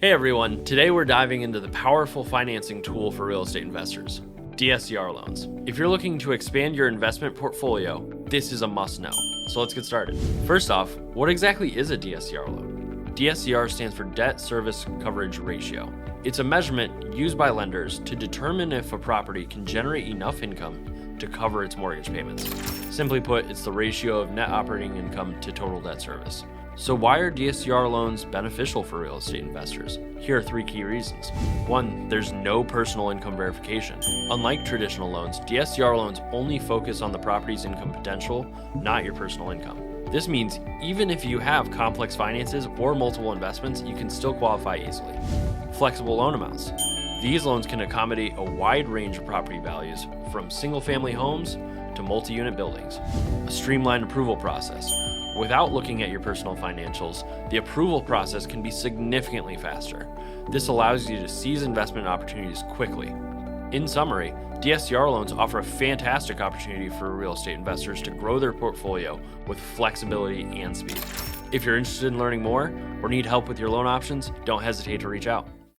Hey everyone, today we're diving into the powerful financing tool for real estate investors, DSCR loans. If you're looking to expand your investment portfolio, this is a must know. So let's get started. First off, what exactly is a DSCR loan? DSCR stands for Debt Service Coverage Ratio. It's a measurement used by lenders to determine if a property can generate enough income to cover its mortgage payments. Simply put, it's the ratio of net operating income to total debt service. So why are DSCR loans beneficial for real estate investors? Here are 3 key reasons. 1, there's no personal income verification. Unlike traditional loans, DSCR loans only focus on the property's income potential, not your personal income. This means even if you have complex finances or multiple investments, you can still qualify easily. Flexible loan amounts. These loans can accommodate a wide range of property values, from single-family homes to multi-unit buildings. A streamlined approval process. Without looking at your personal financials, the approval process can be significantly faster. This allows you to seize investment opportunities quickly. In summary, DSCR loans offer a fantastic opportunity for real estate investors to grow their portfolio with flexibility and speed. If you're interested in learning more or need help with your loan options, don't hesitate to reach out.